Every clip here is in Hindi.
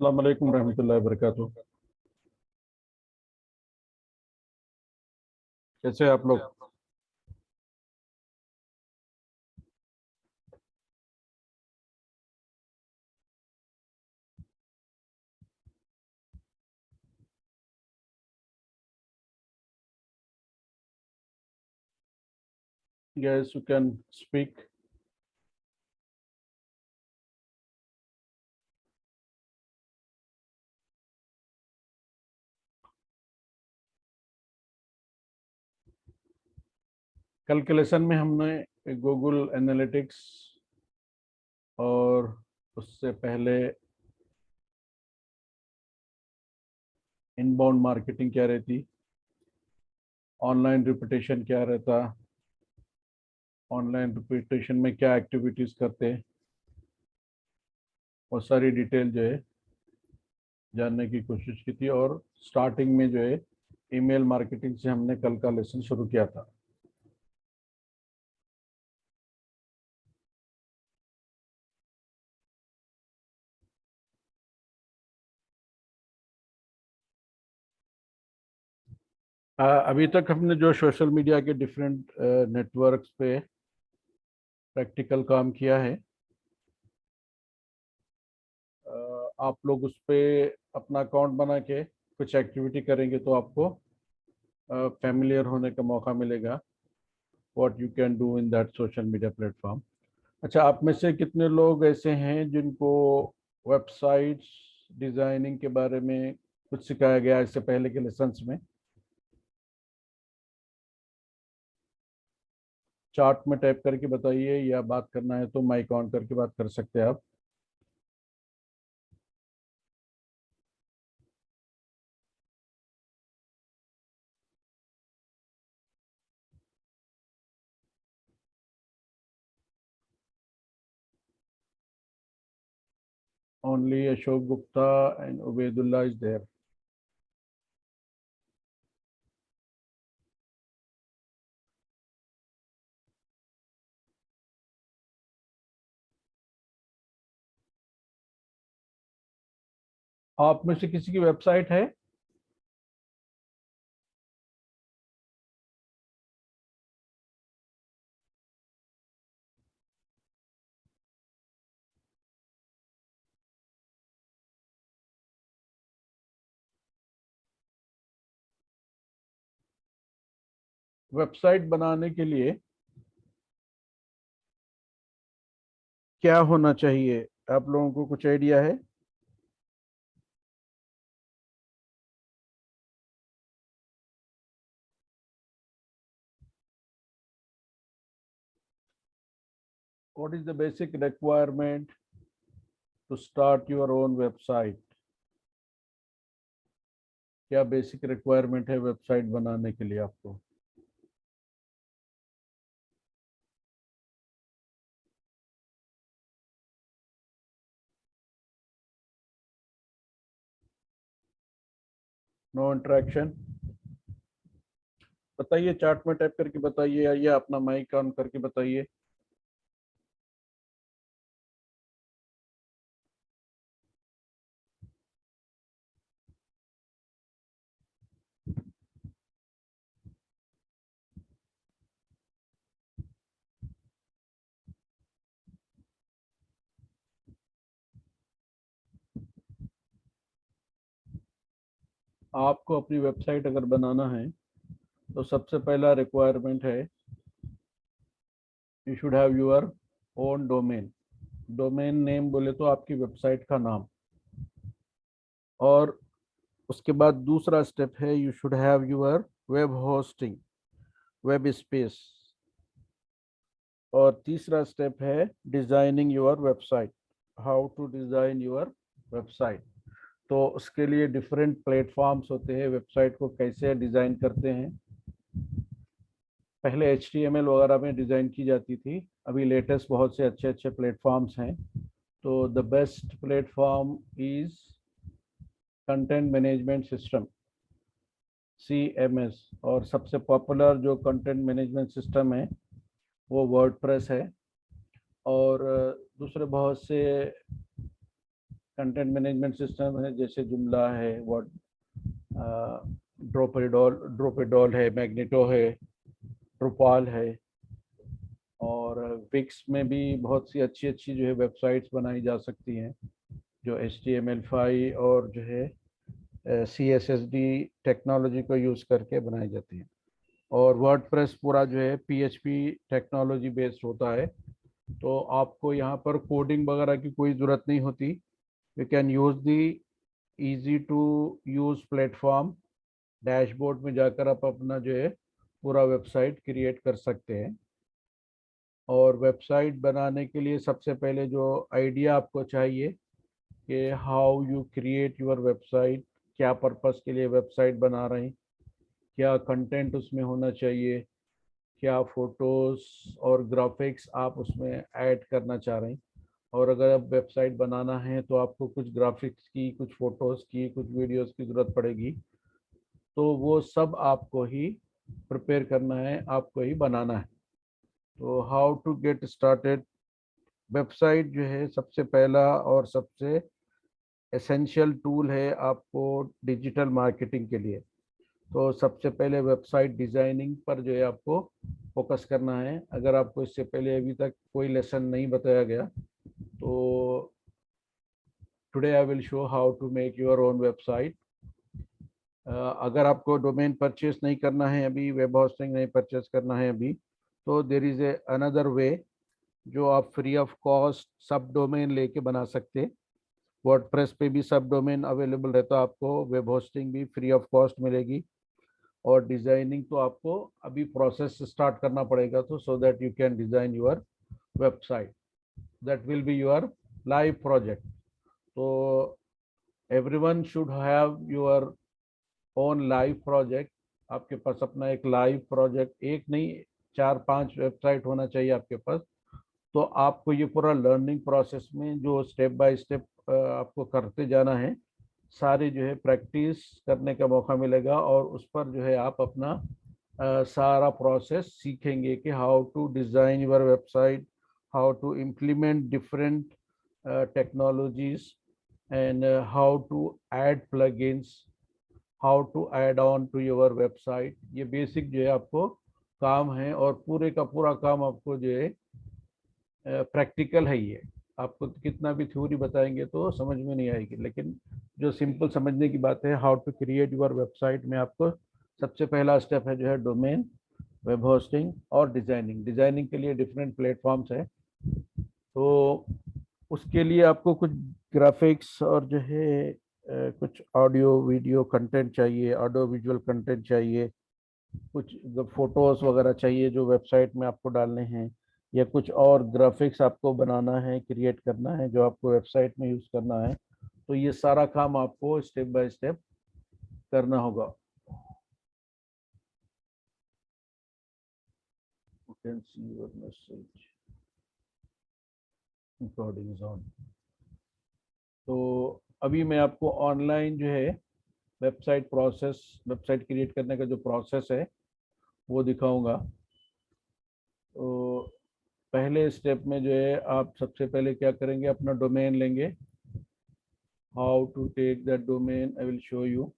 अस्सलाम वालेकुम रहमतुल्लाहि वबरकातुहू। कैसे हैं आप लोग? Guys, you can speak. कल के लेसन में हमने गूगल एनालिटिक्स और उससे पहले इनबाउंड मार्केटिंग क्या रहती, ऑनलाइन रिपीटेशन क्या रहता, ऑनलाइन रिपीटेशन में क्या एक्टिविटीज करते, वो सारी डिटेल जो है जानने की कोशिश की थी। और स्टार्टिंग में जो है ईमेल मार्केटिंग से हमने कल का लेसन शुरू किया था। अभी तक हमने जो सोशल मीडिया के डिफरेंट नेटवर्क्स पे प्रैक्टिकल काम किया है, आप लोग उस पे अपना अकाउंट बना के कुछ एक्टिविटी करेंगे तो आपको फैमिलियर होने का मौका मिलेगा what you can do in that social media platform. अच्छा, आप में से कितने लोग ऐसे हैं जिनको वेबसाइट्स डिजाइनिंग के बारे में कुछ सिखाया गया इससे पहले के लेसन्स में? चार्ट में टाइप करके बताइए, या बात करना है तो माइक ऑन करके बात कर सकते हैं आप। Only Ashok Gupta and Ubaidullah is there. आप में से किसी की वेबसाइट है? वेबसाइट बनाने के लिए क्या होना चाहिए, आप लोगों को कुछ आइडिया है? What is the basic requirement to start your own website? क्या बेसिक रिक्वायरमेंट है वेबसाइट बनाने के लिए आपको? No interaction. बताइए, चार्ट में टाइप करके बताइए या अपना माइक ऑन करके बताइए। आपको अपनी वेबसाइट अगर बनाना है तो सबसे पहला रिक्वायरमेंट है you should have your own domain. Domain name बोले तो आपकी वेबसाइट का नाम। और उसके बाद दूसरा स्टेप है you should have your web hosting, web space. और तीसरा स्टेप है designing your website, how to design your website. तो उसके लिए डिफरेंट प्लेटफॉर्म्स होते हैं, वेबसाइट को कैसे डिजाइन करते हैं। पहले HTML वगैरह में डिजाइन की जाती थी, अभी लेटेस्ट बहुत से अच्छे अच्छे प्लेटफॉर्म्स हैं। तो the best platform is content management system, CMS। और सबसे पॉपुलर जो कंटेंट मैनेजमेंट सिस्टम है वो वर्डप्रेस है। और दूसरे बहुत से कंटेंट मैनेजमेंट सिस्टम है, जैसे जुमला है, व्हाट ड्रोपेडॉल है, मैग्नेटो है, ड्रुपाल है, और विक्स में भी बहुत सी अच्छी अच्छी जो है वेबसाइट्स बनाई जा सकती हैं, जो HTML5 और जो है CSSD टेक्नोलॉजी को यूज़ करके बनाई जाती हैं। और वर्डप्रेस पूरा जो है PHP टेक्नोलॉजी बेस्ड होता है, तो आपको यहाँ पर कोडिंग वगैरह की कोई ज़रूरत नहीं होती। You can use the easy to use platform. Dashboard में जाकर आप अपना जो है पूरा वेबसाइट क्रिएट कर सकते हैं। और वेबसाइट बनाने के लिए सबसे पहले जो आइडिया आपको चाहिए कि how you create your website, क्या पर्पस के लिए वेबसाइट बना रहे हैं, क्या कंटेंट उसमें होना चाहिए, क्या फोटोज और ग्राफिक्स आप उसमें ऐड करना चाह रहे हैं। और अगर आप वेबसाइट बनाना है तो आपको कुछ ग्राफिक्स की, कुछ फोटोज की, कुछ वीडियोस की ज़रूरत पड़ेगी, तो वो सब आपको ही प्रिपेयर करना है, आपको ही बनाना है। तो how to get started. Website जो है सबसे पहला और सबसे एसेंशियल टूल है आपको डिजिटल मार्केटिंग के लिए। तो सबसे पहले वेबसाइट डिज़ाइनिंग पर जो है आपको फोकस करना है। अगर आपको इससे पहले अभी तक कोई लेसन नहीं बताया गया, तो today I will show how to make your own website. अगर आपको डोमेन परचेस नहीं करना है अभी, वेब होस्टिंग नहीं परचेस करना है अभी, तो there is a another way जो आप फ्री ऑफ कॉस्ट सब डोमेन लेके बना सकते हैं। वर्डप्रेस पे भी सब डोमेन अवेलेबल रहता है, आपको वेब होस्टिंग भी फ्री ऑफ कॉस्ट मिलेगी। और डिज़ाइनिंग तो आपको अभी प्रोसेस स्टार्ट करना पड़ेगा, तो so that you can design your website, that will be your live project. तो everyone should have your own live project. आपके पास अपना एक लाइव प्रोजेक्ट, एक नहीं 4-5 वेबसाइट होना चाहिए आपके पास। तो आपको ये पूरा लर्निंग प्रोसेस में जो स्टेप बाय स्टेप आपको करते जाना है, सारी जो है प्रैक्टिस करने का मौका मिलेगा, और उस पर जो है आप अपना सारा प्रोसेस सीखेंगे कि how to design your website, how to implement different technologies, and how to add plugins, how to add on to your website. ये बेसिक जो है आपको काम है, और पूरे का पूरा काम आपको जो है प्रैक्टिकल है। ये आपको कितना भी थ्योरी बताएंगे तो समझ में नहीं आएगी, लेकिन जो सिंपल समझने की बात है, how to create your website में आपको सबसे पहला स्टेप है जो है डोमेन, वेब होस्टिंग और डिजाइनिंग। डिजाइनिंग के लिए डिफरेंट प्लेटफॉर्म्स है, तो उसके लिए आपको कुछ ग्राफिक्स और जो है कुछ ऑडियो वीडियो कंटेंट चाहिए, ऑडियो विजुअल कंटेंट चाहिए, कुछ फोटोज वगैरह चाहिए जो वेबसाइट में आपको डालने हैं, या कुछ और ग्राफिक्स आपको बनाना है, क्रिएट करना है, जो आपको वेबसाइट में यूज़ करना है। तो ये सारा काम आपको स्टेप बाय स्टेप करना होगा। You can see your message. Recording is on. तो अभी मैं आपको ऑनलाइन जो है वेबसाइट क्रिएट करने का जो प्रोसेस है वो दिखाऊंगा। तो पहले स्टेप में जो है आप सबसे पहले क्या करेंगे, अपना डोमेन लेंगे। How to take that domain I will show you.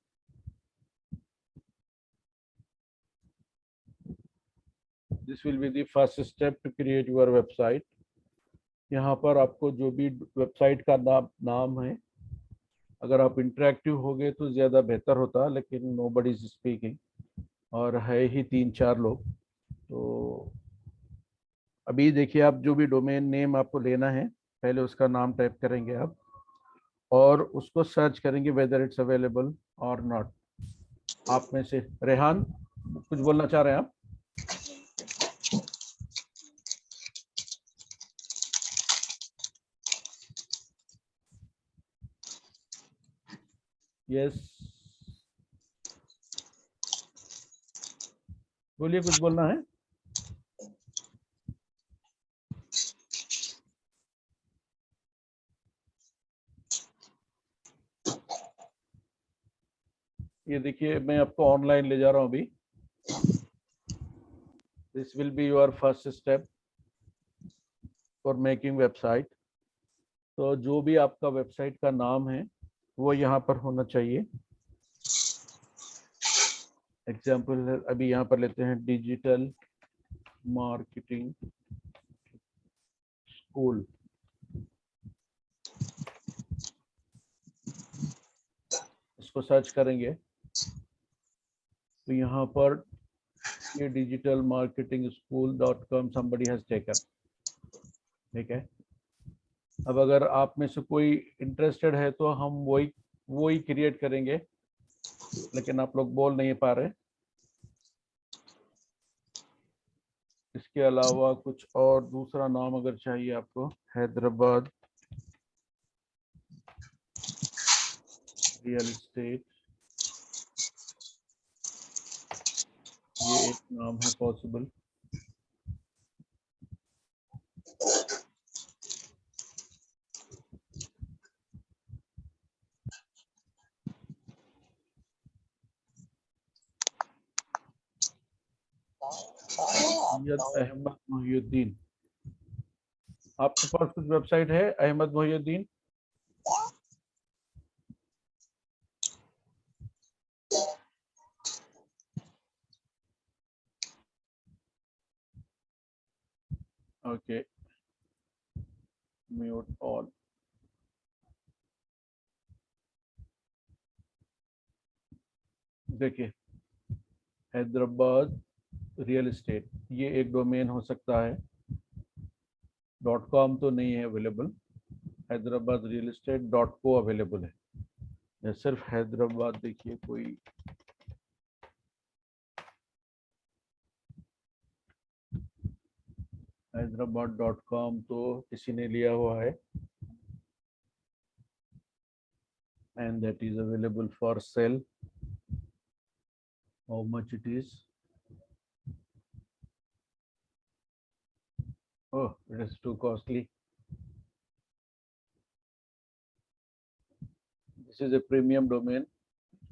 This will be the first step to create your website. यहाँ पर आपको जो भी वेबसाइट का नाम है, अगर आप इंटरेक्टिव हो गए तो ज़्यादा बेहतर होता, लेकिन नो बडी इज स्पीकिंग, और है ही 3-4 लोग। तो अभी देखिए, आप जो भी डोमेन नेम आपको लेना है, पहले उसका नाम टाइप करेंगे आप, और उसको सर्च करेंगे वेदर इट्स अवेलेबल और नॉट। आप में से रेहान कुछ बोलना चाह रहे हैं आप? यस, बोलिए, कुछ बोलना है? ये देखिए, मैं आपको ऑनलाइन ले जा रहा हूँ अभी। This will be your first step for making website. तो जो भी आपका वेबसाइट का नाम है वो यहाँ पर होना चाहिए। एग्जाम्पल अभी यहाँ पर लेते हैं डिजिटल मार्केटिंग स्कूल। इसको सर्च करेंगे तो यहाँ पर ये digital marketing school .com somebody has taken। ठीक है, अब अगर आप में से कोई इंटरेस्टेड है तो हम वही क्रिएट करेंगे, लेकिन आप लोग बोल नहीं पा रहे। इसके अलावा कुछ और दूसरा नाम अगर चाहिए आपको, हैदराबाद रियल एस्टेट, ये एक नाम है पॉसिबल। सैयद अहमद मोहिउद्दीन, आपके पास कुछ वेबसाइट है Ahmed Mohiuddin? Okay, mute all. देखिए, हैदराबाद रियल एस्टेट ये एक डोमेन हो सकता है, .com तो नहीं है available. Hyderabad real estate .co available है। या सिर्फ हैदराबाद देखिए कोई, हैदराबाद .com तो किसी ने लिया हुआ है, and that is available for sale. How much it is? Oh, it is too costly. This is a premium domain.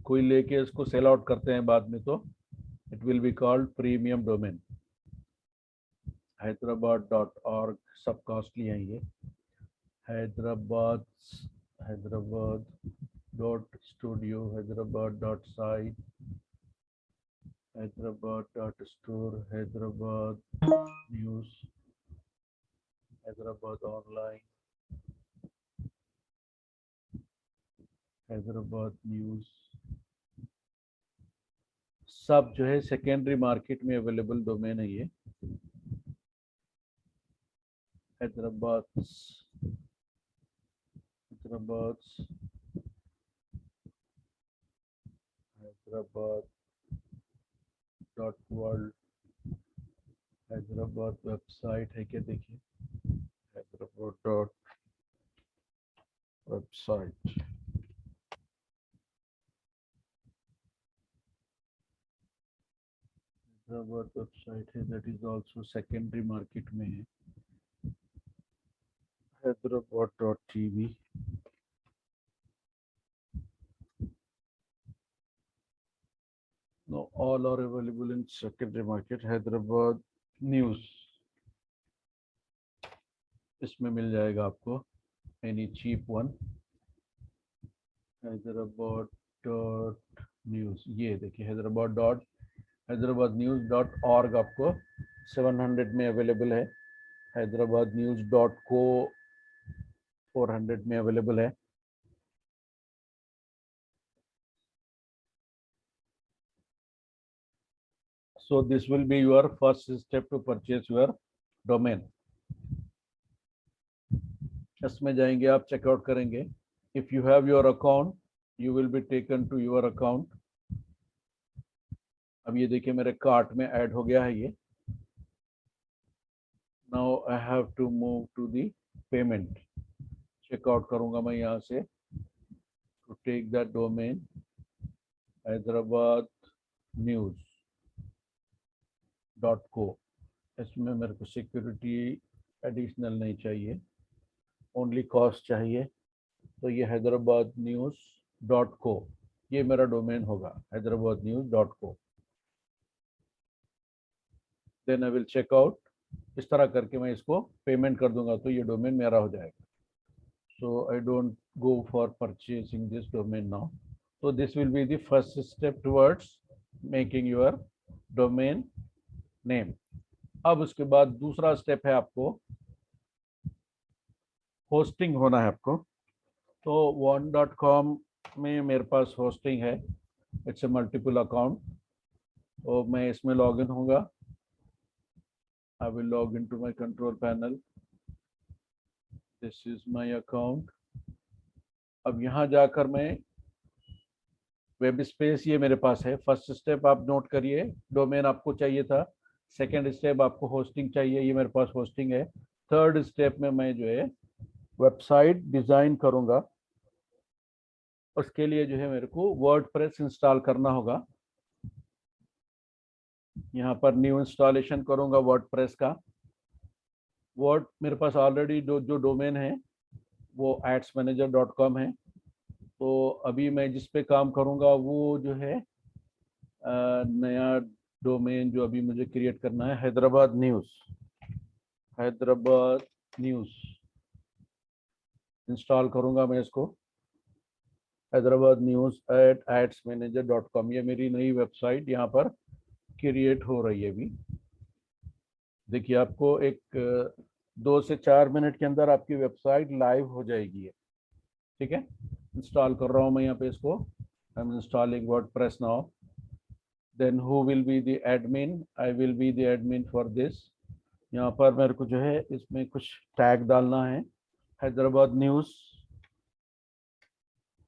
कोई लेके इसको सेल आउट करते हैं बाद में तो it will be called premium domain. hyderabad.org सब कॉस्टली है ये। हैदराबाद.studio, हैदराबाद.site, हैदराबाद.store, Hyderabad news, Hyderabad online, Hyderabad news, सब जो है सेकेंडरी मार्केट में अवेलेबल डोमेन है ये। हैदराबाद .world, हैदराबाद वेबसाइट है क्या? देखिए, हैदराबाद .website, हैदराबाद वेबसाइट है, that is also secondary market में है। हैदराबाद.tv, no, all are available in secondary market। Hyderabad news, इसमें मिल जाएगा आपको एनी चीप वन। हैदराबाद.न्यूज़, ये देखिए हैदराबाद न्यूज़.org आपको 700 में अवेलेबल है। हैदराबाद न्यूज़.co 400 में अवेलेबल है। So this will be your first step to purchase your domain. इसमें जाएंगे आप, चेकआउट करेंगे। If you have your account, you will be taken to your account. अब ये देखिए मेरे कार्ट में ऐड हो गया है ये। Now I have to move to the payment. Checkout करूंगा मैं यहाँ से to take that domain, hyderabadnews.co। इसमें मेरे को सिक्योरिटी एडिशनल नहीं चाहिए, ओनली कॉस्ट चाहिए। तो ये hyderabadnews.co ये मेरा डोमेन होगा, hyderabadnews.co। Then I will check out. इस तरह करके मैं इसको पेमेंट कर दूंगा तो ये डोमेन मेरा हो जाएगा। So I don't go for purchasing this domain now. So this will be the first step towards making your domain name. अब उसके बाद दूसरा स्टेप है आपको होस्टिंग होना है आपको. तो one.com में मेरे पास होस्टिंग है. It's a multiple account. तो मैं इसमें लॉग इन होगा. I will log in to my control panel. This is my account. अब यहाँ जाकर मैं वेब स्पेस ये मेरे पास है. फर्स्ट स्टेप आप नोट करिए, डोमेन आपको चाहिए था. सेकंड स्टेप आपको होस्टिंग चाहिए, ये मेरे पास होस्टिंग है. थर्ड स्टेप में मैं जो है वेबसाइट डिजाइन करूंगा. उसके लिए जो है मेरे को वर्डप्रेस इंस्टॉल करना होगा. यहाँ पर न्यू इंस्टॉलेशन करूंगा वर्डप्रेस का. वर्ड मेरे पास ऑलरेडी जो डोमेन है वो adsmanager.com है. तो अभी मैं जिस पे काम करूंगा वो जो है नया डोमेन जो अभी मुझे क्रिएट करना है, Hyderabad news. Hyderabad news install करूंगा मैं इसको. हैदराबाद न्यूज़ @adsmanager.com, ये मेरी नई वेबसाइट यहाँ पर क्रिएट हो रही है अभी. देखिए आपको एक 2 से 4 मिनट के अंदर आपकी वेबसाइट लाइव हो जाएगी. ठीक है, इंस्टॉल कर रहा हूँ मैं यहाँ पे इसको. I am installing WordPress now. Then who will be the admin? I will be the admin for this. यहाँ पर मेरे को जो है इसमें कुछ टैग डालना है. Hyderabad news,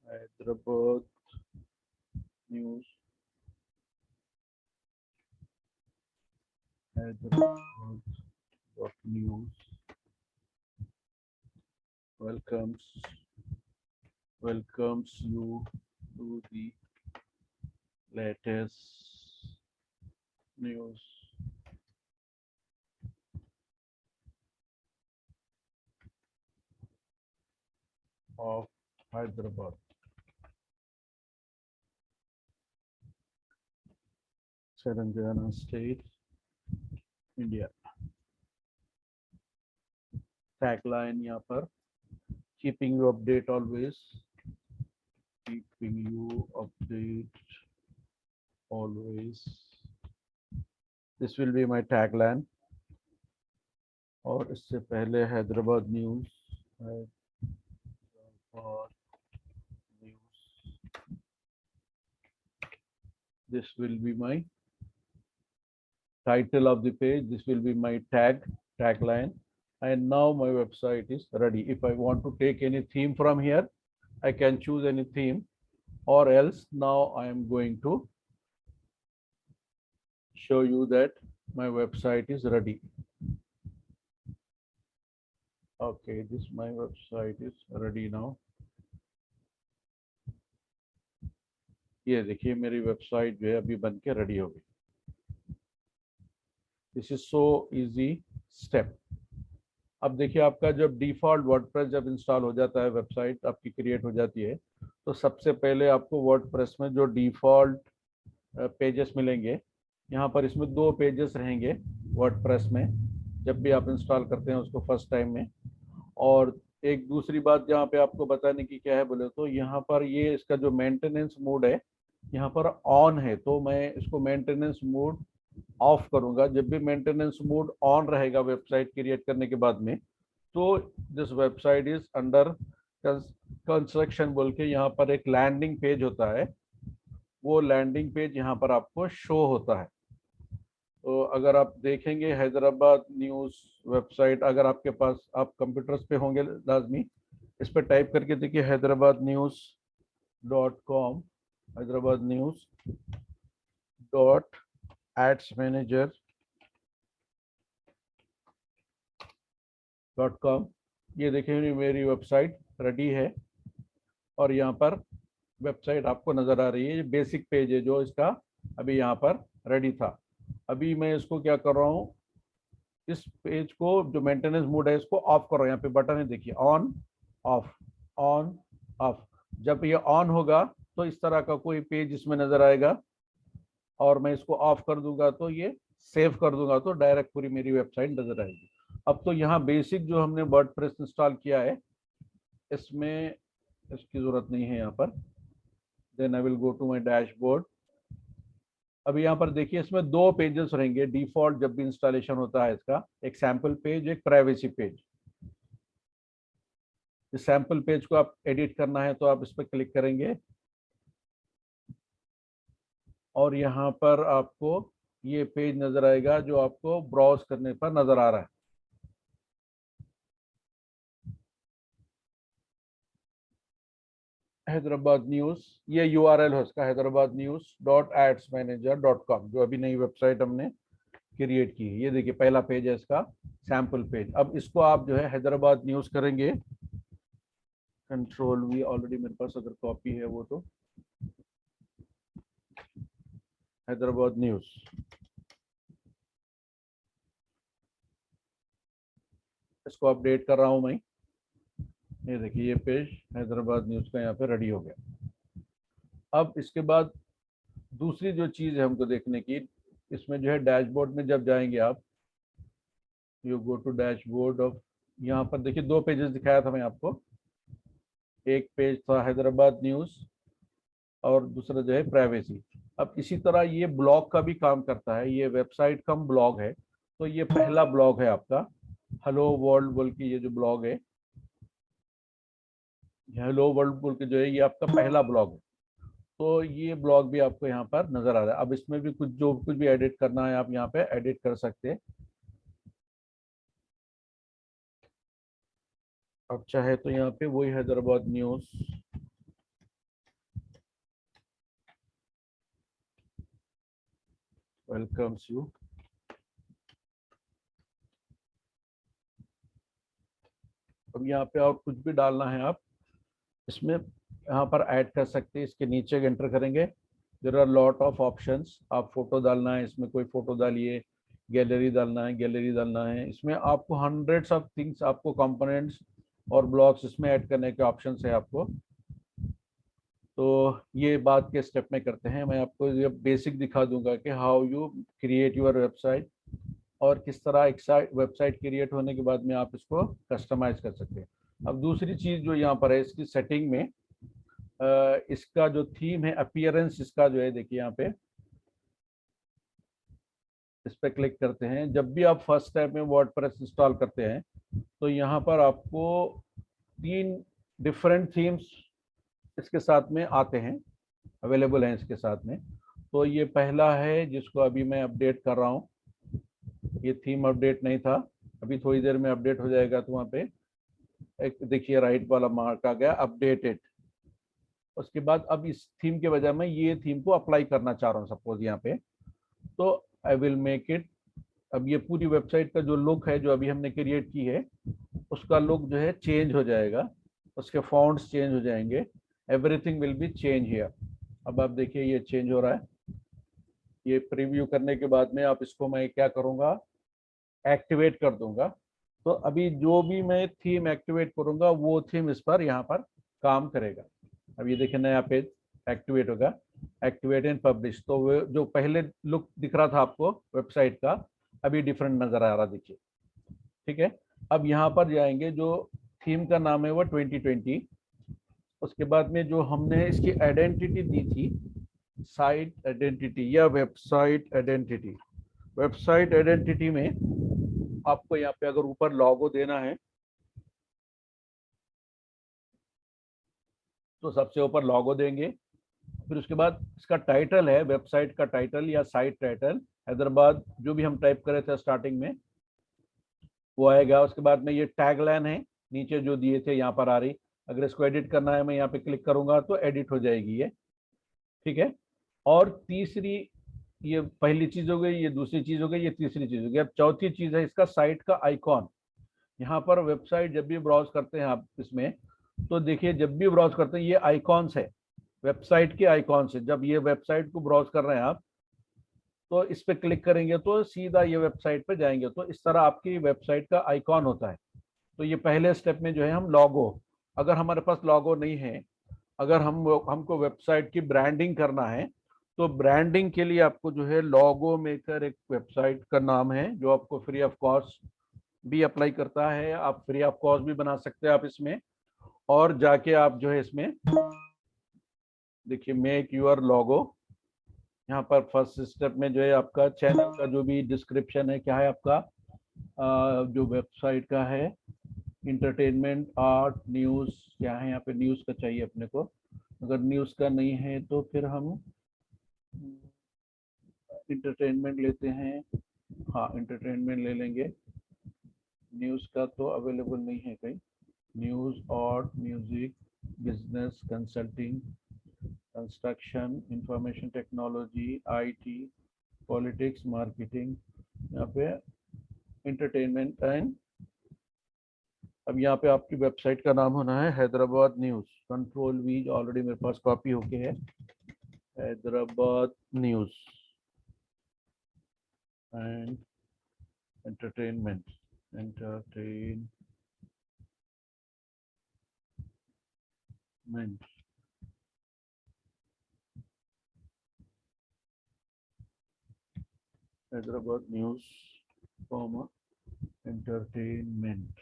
Hyderabad news, Hyderabad news welcomes you to the latest news of Hyderabad. Telangana State, India. Tagline यहाँ पर keeping you update always. Keeping you update always. This will be my tagline. और इससे पहले Hyderabad news, Hyderabad news. This will be my title of the page. This will be my tagline. And now my website is ready. If I want to take any theme from here, I can choose any theme, or else now I am going to show you that my website is ready. Okay, this my website is ready now. ये देखिए मेरी वेबसाइट जो है अभी बन के रेडी हो गई. This is so easy step. अब देखिए आपका जब डिफॉल्ट वर्डप्रेस जब इंस्टॉल हो जाता है, वेबसाइट आपकी क्रिएट हो जाती है, तो सबसे पहले आपको वर्डप्रेस में जो डिफॉल्ट पेजेस मिलेंगे, यहाँ पर इसमें 2 पेजेस रहेंगे वर्डप्रेस में जब भी आप इंस्टॉल करते हैं उसको फर्स्ट टाइम में. और एक दूसरी बात जहाँ पे आपको बताने की क्या है बोले तो, यहाँ पर ये इसका जो मेंटेनेंस मोड है यहाँ पर ऑन है. तो मैं इसको मेंटेनेंस मोड ऑफ करूंगा. जब भी मेंटेनेंस मोड ऑन रहेगा वेबसाइट क्रिएट करने के बाद में, तो this website is under construction बोल के यहाँ पर एक लैंडिंग पेज होता है. वो लैंडिंग पेज यहाँ पर आपको शो होता है. तो अगर आप देखेंगे हैदराबाद न्यूज़ वेबसाइट, अगर आपके पास आप कंप्यूटर्स पे होंगे लाजमी, इस पर टाइप करके देखिए हैदराबादnews.com, हैदराबादnews.adsmanager.com. ये देखिए मेरी वेबसाइट रेडी है. और यहाँ पर वेबसाइट आपको नजर आ रही है. ये बेसिक पेज है जो इसका अभी यहाँ पर रेडी था. अभी मैं इसको क्या कर रहा हूँ, इस पेज को जो मेंटेनेंस मोड है इसको ऑफ कर रहा हूँ. यहाँ पे बटन है देखिए, ऑन ऑफ ऑन ऑफ. जब ये ऑन होगा तो इस तरह का कोई पेज इसमें नजर आएगा, और मैं इसको ऑफ कर दूंगा तो ये सेव कर दूंगा तो डायरेक्ट पूरी मेरी वेबसाइट नजर आएगी. अब तो यहाँ बेसिक जो हमने वर्डप्रेस इंस्टॉल किया है इसमें इसकी जरूरत नहीं है यहाँ पर। Then I will go to my dashboard. अब यहाँ पर देखिए इसमें दो पेजेस रहेंगे डिफॉल्ट जब भी इंस्टॉलेशन होता है इसका, एक सैंपल पेज, एक प्राइवेसी पेज। इस सैंपल पेज को आप एडिट करना है तो आप इस पर क्लिक करेंगे और यहाँ पर आपको ये पेज नजर आएगा जो आपको ब्राउज करने पर नजर आ रहा है। हैदराबाद न्यूज, ये यूआरएल है इसका, hyderabadnews.adsmanager.com, जो अभी नई वेबसाइट हमने क्रिएट की है। ये देखिए पहला पेज है इसका, सैंपल पेज। अब इसको आप जो है हैदराबाद न्यूज करेंगे, कंट्रोल वी, ऑलरेडी मेरे पास अगर कॉपी है वो, तो हैदराबाद न्यूज। इसको अपडेट कर रहा हूं मैं। ये देखिए ये पेज हैदराबाद न्यूज का यहाँ पे रेडी हो गया। अब इसके बाद दूसरी जो चीज है हमको देखने की, इसमें जो है डैशबोर्ड में जब जाएंगे आप, you go to dashboard of, यहाँ पर देखिए दो पेजेस दिखाया था मैं आपको। एक पेज था हैदराबाद न्यूज और दूसरा जो है प्राइवेसी। अब इसी तरह ये ब्लॉग का भी काम करता है, ये वेबसाइट कम ब्लॉग है। तो ये पहला ब्लॉग है आपका, हेलो वर्ल्ड बोल के ये जो ब्लॉग है, हेलो वर्ल्ड बोल के जो है ये आपका पहला ब्लॉग है। तो ये ब्लॉग भी आपको यहाँ पर नजर आ रहा है। अब इसमें भी कुछ जो कुछ भी एडिट करना है आप यहाँ पे एडिट कर सकते हैं। अब चाहे तो यहाँ पे वही हैदराबाद न्यूज, वेलकम्स यू। अब यहाँ पे और कुछ भी डालना है आप इसमें यहाँ पर ऐड कर सकते हैं। इसके नीचे एंटर करेंगे, there are lot of options. आप फोटो डालना है इसमें कोई फोटो डालिए, गैलरी डालना है गैलरी डालना है। इसमें आपको हंड्रेड्स ऑफ थिंग्स, आपको कंपोनेंट्स और ब्लॉक्स इसमें ऐड करने के ऑप्शंस है आपको। तो ये बात के स्टेप में करते हैं। मैं आपको ये बेसिक दिखा दूंगा कि how you create your website, और किस तरह एक वेबसाइट क्रिएट होने के बाद में आप इसको कस्टमाइज कर सकते हैं। अब दूसरी चीज जो यहाँ पर है इसकी सेटिंग में, इसका जो थीम है, अपीयरेंस इसका जो है, देखिए यहाँ पे इस पर क्लिक करते हैं। जब भी आप फर्स्ट टाइम में वर्डप्रेस इंस्टॉल करते हैं तो यहाँ पर आपको 3 डिफरेंट थीम्स इसके साथ में आते हैं, अवेलेबल हैं इसके साथ में। तो ये पहला है जिसको अभी मैं अपडेट कर रहा हूँ। ये थीम अपडेट नहीं था, अभी थोड़ी देर में अपडेट हो जाएगा। तो वहाँ पे एक देखिए राइट वाला मार्क आ गया, अपडेटेड। उसके बाद अब इस थीम के बजाय मैं ये थीम को अप्लाई करना चाह रहा हूँ सपोज यहाँ पे, तो आई विल मेक इट। अब ये पूरी वेबसाइट का जो लुक है जो अभी हमने क्रिएट की है उसका लुक जो है चेंज हो जाएगा, उसके फॉन्ट्स चेंज हो जाएंगे, everything will be change here. अब आप देखिए ये चेंज हो रहा है। ये प्रीव्यू करने के बाद में आप इसको मैं क्या करूँगा, एक्टिवेट कर दूंगा। तो अभी जो भी मैं थीम एक्टिवेट करूंगा वो थीम इस पर यहाँ पर काम करेगा। अब ये देखिए नया पेज एक्टिवेट होगा, एक्टिवेट एंड पब्लिश। तो वो जो पहले लुक दिख रहा था आपको वेबसाइट का, अभी डिफरेंट नजर आ रहा, देखिए। ठीक है, अब यहाँ पर जाएंगे, जो थीम का नाम है वो 2020। उसके बाद में जो हमने इसकी आइडेंटिटी दी थी, साइट आइडेंटिटी या वेबसाइट आइडेंटिटी। वेबसाइट आइडेंटिटी में आपको यहाँ पे अगर ऊपर लॉगो देना है तो सबसे ऊपर लॉगो देंगे। फिर उसके बाद इसका टाइटल है, वेबसाइट का टाइटल या साइट टाइटल, हैदराबाद जो भी हम टाइप करे थे स्टार्टिंग में वो आएगा। उसके बाद में ये टैगलाइन है, नीचे जो दिए थे यहाँ पर आ रही। अगर इसको एडिट करना है मैं यहाँ पे क्लिक करूंगा तो एडिट हो जाएगी ये। ठीक है, और तीसरी, ये पहली चीज हो गई, ये दूसरी चीज हो गई, ये तीसरी चीज हो गई। अब चौथी चीज है इसका साइट का आइकॉन। यहाँ पर वेबसाइट जब भी ब्राउज करते हैं आप इसमें, तो देखिए जब भी ब्राउज करते हैं ये आइकॉन्स है, वेबसाइट के आइकॉन्स है। जब ये वेबसाइट को ब्राउज कर रहे हैं आप तो इस पे क्लिक करेंगे तो सीधा ये वेबसाइट पे जाएंगे। तो इस तरह आपकी वेबसाइट का आइकॉन होता है। तो ये पहले स्टेप में जो है हम लॉगो, अगर हमारे पास लॉगो नहीं है, अगर हमको वेबसाइट की ब्रांडिंग करना है तो ब्रांडिंग के लिए आपको जो है लोगो मेकर एक वेबसाइट का नाम है जो आपको फ्री ऑफ कॉस्ट भी अप्लाई करता है। आप फ्री ऑफ कॉस्ट भी बना सकते हैं आप इसमें, और जाके आप जो है इसमें देखिए मेक यूर लोगो। यहाँ पर फर्स्ट स्टेप में जो है आपका चैनल का जो भी डिस्क्रिप्शन है, क्या है आपका जो वेबसाइट का है, इंटरटेनमेंट, आर्ट, न्यूज़, क्या है यहाँ पे, न्यूज़ का चाहिए अपने को। अगर न्यूज़ का नहीं है तो फिर हम इंटरटेनमेंट लेते हैं। हाँ, इंटरटेनमेंट ले लेंगे। न्यूज़ का तो अवेलेबल नहीं है कहीं। News, art, music, business, consulting, construction, information technology, IT, politics, marketing, यहाँ पे इंटरटेनमेंट एंड। अब यहाँ पे आपकी वेबसाइट का नाम होना है Hyderabad news. Control we already मेरे पास कॉपी होके है, Hyderabad news and entertainment, entertainment, Hyderabad news, comma, entertainment,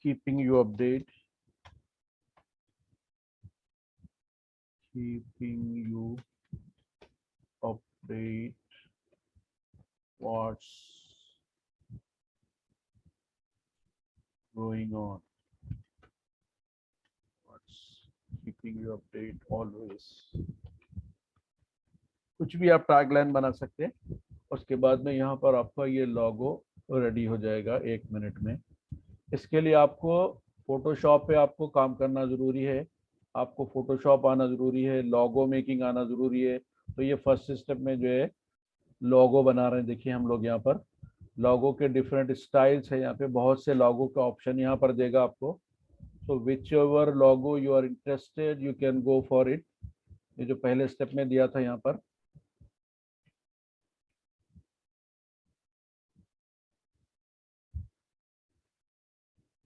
keeping you update, keeping you update what's going on, what's keeping you update always। कुछ भी आप टैगलाइन बना सकते हैं। उसके बाद में यहाँ पर आपका ये लोगो रेडी हो जाएगा 1 मिनट में। इसके लिए आपको फोटोशॉप पे आपको काम करना ज़रूरी है, आपको फोटोशॉप आना ज़रूरी है, लोगो मेकिंग आना ज़रूरी है। तो ये फर्स्ट स्टेप में जो है लोगो बना रहे हैं। देखिए हम लोग यहाँ पर लोगो के डिफरेंट स्टाइल्स है, यहाँ पे बहुत से लोगो का ऑप्शन यहाँ पर देगा आपको। So whichever logo you are interested you can go for it. ये जो पहले स्टेप में दिया था यहाँ पर,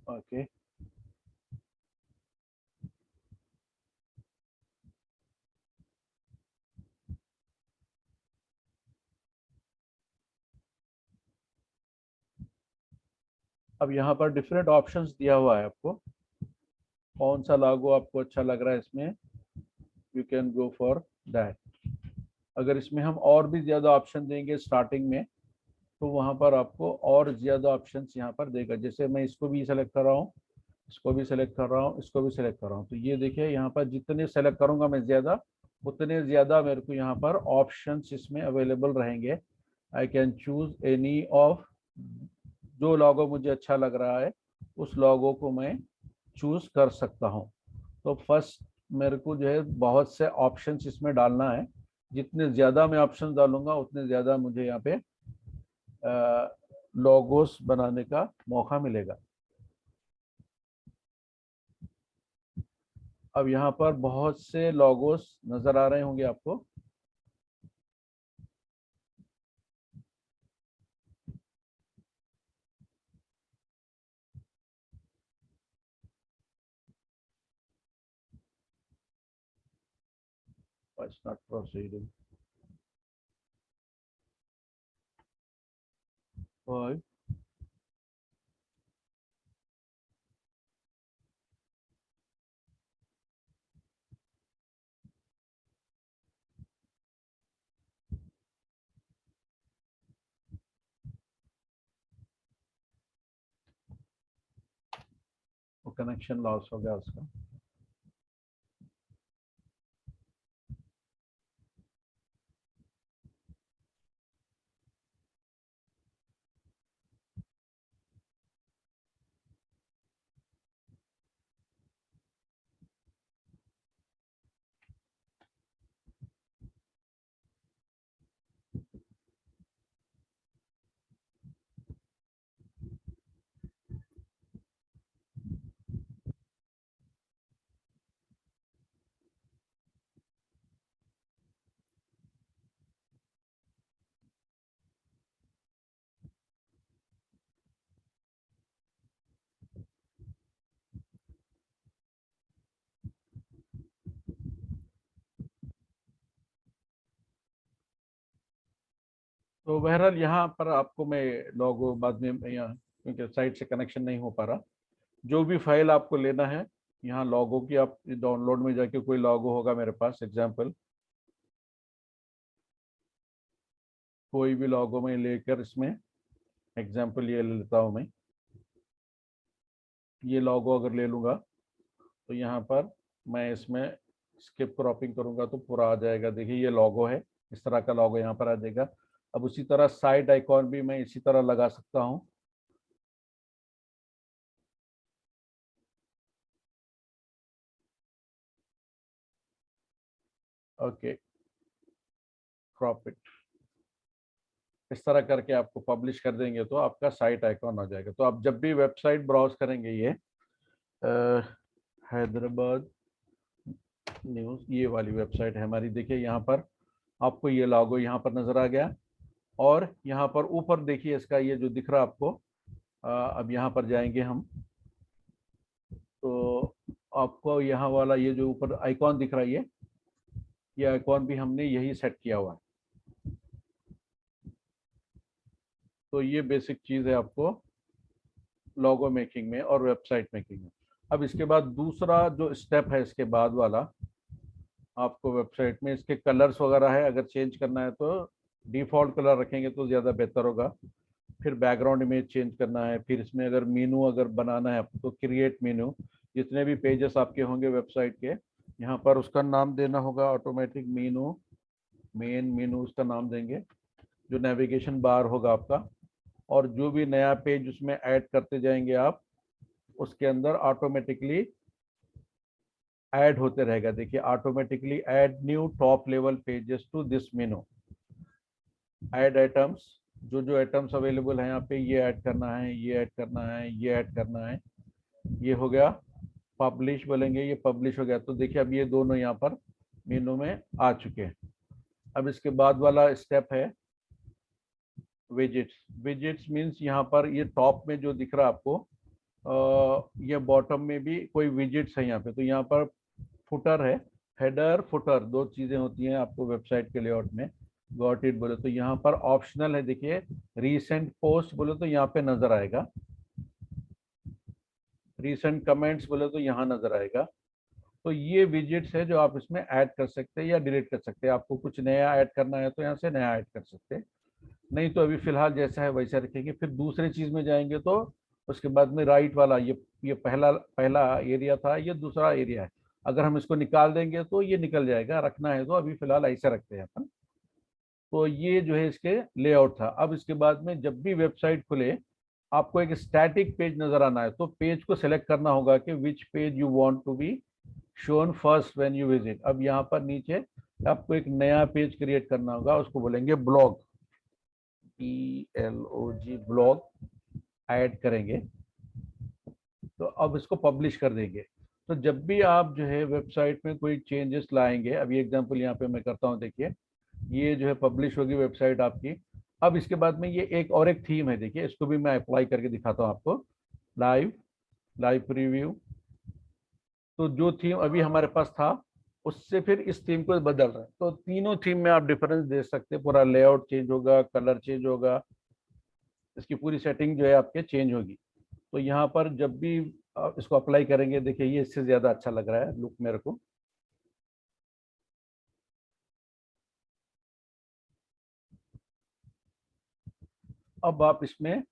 ओके। अब यहाँ पर डिफरेंट ऑप्शंस दिया हुआ है आपको, कौन सा लोगो आपको अच्छा लग रहा है इसमें, you can go for that. अगर इसमें हम और भी ज़्यादा ऑप्शन देंगे स्टार्टिंग में, तो वहाँ पर आपको और ज़्यादा ऑप्शंस यहाँ पर देगा। जैसे मैं इसको भी सेलेक्ट कर रहा हूँ, इसको भी सेलेक्ट कर रहा हूँ, इसको भी सेलेक्ट कर रहा हूँ, तो ये देखिए यहाँ पर जितने सेलेक्ट करूँगा मैं ज़्यादा, उतने ज़्यादा मेरे को यहाँ पर ऑप्शंस इसमें अवेलेबल रहेंगे। I can choose any of, जो लोगो मुझे अच्छा लग रहा है उस लोगो को मैं चूज कर सकता हूँ। तो फर्स्ट मेरे को जो है बहुत से ऑप्शंस इसमें डालना है। जितने ज़्यादा मैं ऑप्शन डालूंगा उतने ज़्यादा मुझे यहाँ पे लोगोस बनाने का मौका मिलेगा। अब यहाँ पर बहुत से लोगोस नजर आ रहे होंगे आपको। It's not proceeding। Why? वो कनेक्शन लॉस हो गया उसका। तो बहरहाल यहाँ पर आपको मैं लोगो बाद में यहाँ, क्योंकि साइट से कनेक्शन नहीं हो पा रहा, जो भी फाइल आपको लेना है यहाँ लोगो की, आप डाउनलोड में जाके कोई लोगो होगा मेरे पास एग्जांपल, कोई भी लोगो में लेकर इसमें एग्जांपल ये ले लेता हूँ मैं, ये लोगो अगर ले लूँगा तो यहाँ पर मैं इसमें स्किप क्रॉपिंग करूँगा तो पूरा आ जाएगा। देखिए ये लोगो है, इस तरह का लोगो यहाँ पर आ जाएगा। अब उसी तरह साइड आइकॉन भी मैं इसी तरह लगा सकता हूँ। ओके, क्रॉप इट, इस तरह करके आपको पब्लिश कर देंगे तो आपका साइट आइकॉन आ जाएगा। तो आप जब भी वेबसाइट ब्राउज करेंगे, ये हैदराबाद न्यूज़ ये वाली वेबसाइट है हमारी, देखिए यहाँ पर आपको ये लोगो यहाँ पर नजर आ गया। और यहाँ पर ऊपर देखिए इसका ये जो दिख रहा आपको, अब यहाँ पर जाएंगे हम तो आपको यहाँ वाला ये जो ऊपर आइकॉन दिख रहा है, ये आइकॉन भी हमने यही सेट किया हुआ है। तो ये बेसिक चीज़ है आपको लोगो मेकिंग में और वेबसाइट मेकिंग में। अब इसके बाद दूसरा जो स्टेप है इसके बाद वाला, आपको वेबसाइट में इसके कलर्स वगैरह है, अगर चेंज करना है तो डिफ़ॉल्ट कलर रखेंगे तो ज़्यादा बेहतर होगा। फिर बैकग्राउंड इमेज चेंज करना है, फिर इसमें अगर मेनू अगर बनाना है आपको तो क्रिएट मेनू, जितने भी पेजेस आपके होंगे वेबसाइट के, यहाँ पर उसका नाम देना होगा ऑटोमेटिक मेनू, मेन मेनू उसका नाम देंगे, जो नेविगेशन बार होगा आपका। और जो भी नया पेज उसमें ऐड करते जाएंगे आप, उसके अंदर ऑटोमेटिकली ऐड होते रहेगा। देखिए automatically add new top level pages to this menu, add items, जो जो आइटम्स अवेलेबल हैं यहाँ पे, ये ऐड करना है, ये ऐड करना है, ये ऐड करना है। ये हो गया पब्लिश, बोलेंगे ये पब्लिश हो गया। तो देखिए अब ये दोनों यहाँ पर मेनू में आ चुके हैं। अब इसके बाद वाला स्टेप है विजिट्स। विजिट्स मीन्स यहाँ पर ये टॉप में जो दिख रहा है आपको, ये बॉटम में भी कोई विजिट्स है यहाँ पे। तो यहाँ पर फुटर है, हेडर फुटर, दो चीजें होती हैं आपको वेबसाइट के लेआउट में। गॉट इट बोले तो यहाँ पर ऑप्शनल है, देखिए रीसेंट पोस्ट बोले तो यहाँ पे नजर आएगा, रीसेंट कमेंट्स बोले तो यहाँ नजर आएगा। तो ये विजिट्स है जो आप इसमें ऐड कर सकते हैं या डिलीट कर सकते हैं। आपको कुछ नया ऐड करना है तो यहाँ से नया ऐड कर सकते हैं, नहीं तो अभी फिलहाल जैसा है वैसा रखेंगे। फिर दूसरी चीज में जाएंगे तो उसके बाद में राइट वाला, ये पहला पहला एरिया था, ये दूसरा एरिया है। अगर हम इसको निकाल देंगे तो ये निकल जाएगा, रखना है तो अभी फिलहाल ऐसा रखते हैं अपन। तो ये जो है इसके लेआउट था। अब इसके बाद में जब भी वेबसाइट खुले आपको एक स्टैटिक पेज नजर आना है, तो पेज को सिलेक्ट करना होगा कि which page you want to be shown first when you visit. अब यहाँ पर नीचे आपको एक नया पेज क्रिएट करना होगा, उसको बोलेंगे ब्लॉग, BLOG, ब्लॉग ऐड करेंगे। तो अब इसको पब्लिश कर देंगे। तो जब भी आप जो है वेबसाइट में कोई चेंजेस लाएंगे, अभी एग्जांपल यहाँ पे मैं करता हूँ, देखिए ये जो है पब्लिश होगी वेबसाइट आपकी। अब इसके बाद में ये एक और एक थीम है, देखिए इसको भी मैं अप्लाई करके दिखाता हूँ आपको, लाइव लाइव प्रीव्यू। तो जो थीम अभी हमारे पास था उससे फिर इस थीम को बदल रहा है। तो तीनों थीम में आप डिफरेंस देख सकते हैं, पूरा लेआउट चेंज होगा, कलर चेंज होगा, इसकी पूरी सेटिंग जो है आपके चेंज होगी। तो यहाँ पर जब भी आप इसको अप्लाई करेंगे, देखिए ये इससे ज्यादा अच्छा लग रहा है लुक मेरे को। अब आप इसमें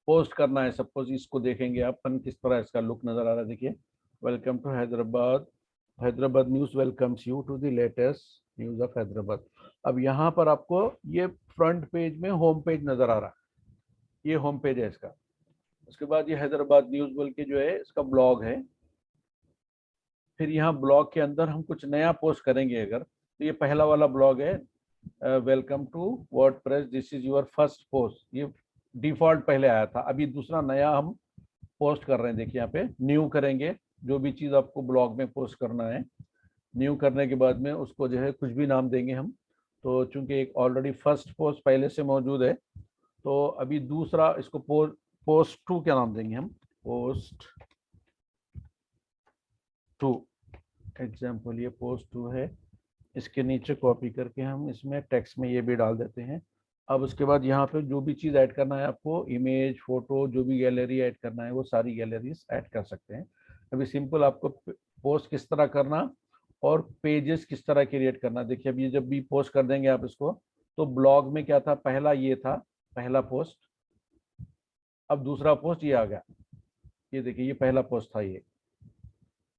पोस्ट करना है, सपोज इसको देखेंगे अपन किस तरह इसका लुक नजर आ रहा है। देखिए welcome to Hyderabad, Hyderabad news welcomes you to the latest news of Hyderabad. अब यहाँ पर आपको ये फ्रंट पेज में होम पेज नजर आ रहा है, ये होम पेज है इसका। उसके बाद ये हैदराबाद न्यूज बोल के जो है इसका ब्लॉग है। फिर यहाँ ब्लॉग के अंदर हम कुछ नया पोस्ट करेंगे अगर, तो ये पहला वाला ब्लॉग है, welcome to WordPress, this is your first post. ये डिफॉल्ट पहले आया था, अभी दूसरा नया हम पोस्ट कर रहे हैं। देखिए यहाँ पे न्यू करेंगे, जो भी चीज़ आपको ब्लॉग में पोस्ट करना है, न्यू करने के बाद में उसको जो है कुछ भी नाम देंगे हम। तो चूंकि एक ऑलरेडी फर्स्ट पोस्ट पहले से मौजूद है, तो अभी दूसरा इसको पोस्ट टू क्या नाम देंगे हम, पोस्ट टू। एग्जाम्पल ये पोस्ट टू है, इसके नीचे कॉपी करके हम इसमें टेक्स्ट में ये भी डाल देते हैं, अब उसके बाद यहाँ पे जो भी चीज़ ऐड करना है आपको, इमेज, फोटो, जो भी गैलरी ऐड करना है वो सारी गैलरीज ऐड कर सकते हैं। अभी सिंपल आपको पोस्ट किस तरह करना और पेजेस किस तरह क्रिएट करना। देखिए अब ये जब भी पोस्ट कर देंगे आप इसको, तो ब्लॉग में क्या था, पहला ये था, पहला पोस्ट। अब दूसरा पोस्ट ये आ गया, ये देखिए ये पहला पोस्ट था ये।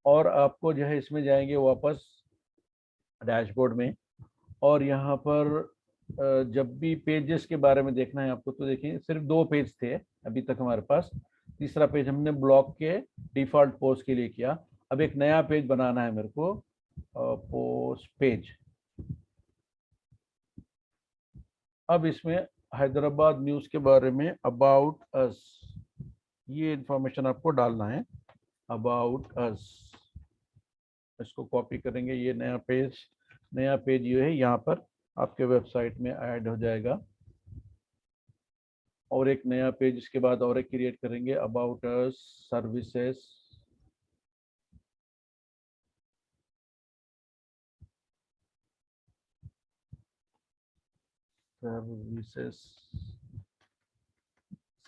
और आपको जो है इसमें जाएंगे वापस डैशबोर्ड में, और यहाँ पर जब भी पेजेस के बारे में देखना है आपको, तो देखिए सिर्फ 2 पेज थे अभी तक हमारे पास। तीसरा पेज हमने ब्लॉग के डिफॉल्ट पोस्ट के लिए किया। अब एक नया पेज बनाना है मेरे को, पोस्ट पेज। अब इसमें हैदराबाद न्यूज के बारे में, अबाउट अस, ये इंफॉर्मेशन आपको डालना है, अबाउट अस। इसको कॉपी करेंगे, ये नया पेज ये है, यहाँ पर आपके वेबसाइट में ऐड हो जाएगा। और एक नया पेज इसके बाद और एक क्रिएट करेंगे, about us services. Services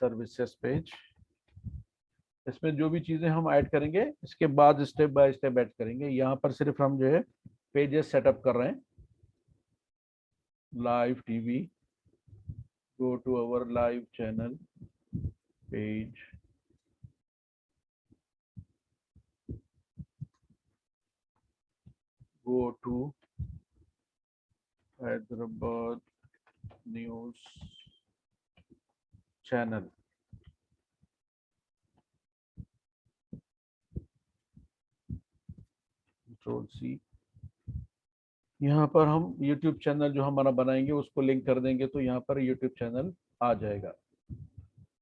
services page. इसमें जो भी चीजें हम ऐड करेंगे इसके बाद स्टेप बाय स्टेप ऐड करेंगे। यहाँ पर सिर्फ हम जो है पेजेस सेटअप कर रहे हैं। Live TV, go to our live channel page, go to Hyderabad news channel, control C. यहाँ पर हम YouTube चैनल जो हमारा बनाएंगे उसको लिंक कर देंगे, तो यहाँ पर YouTube चैनल आ जाएगा।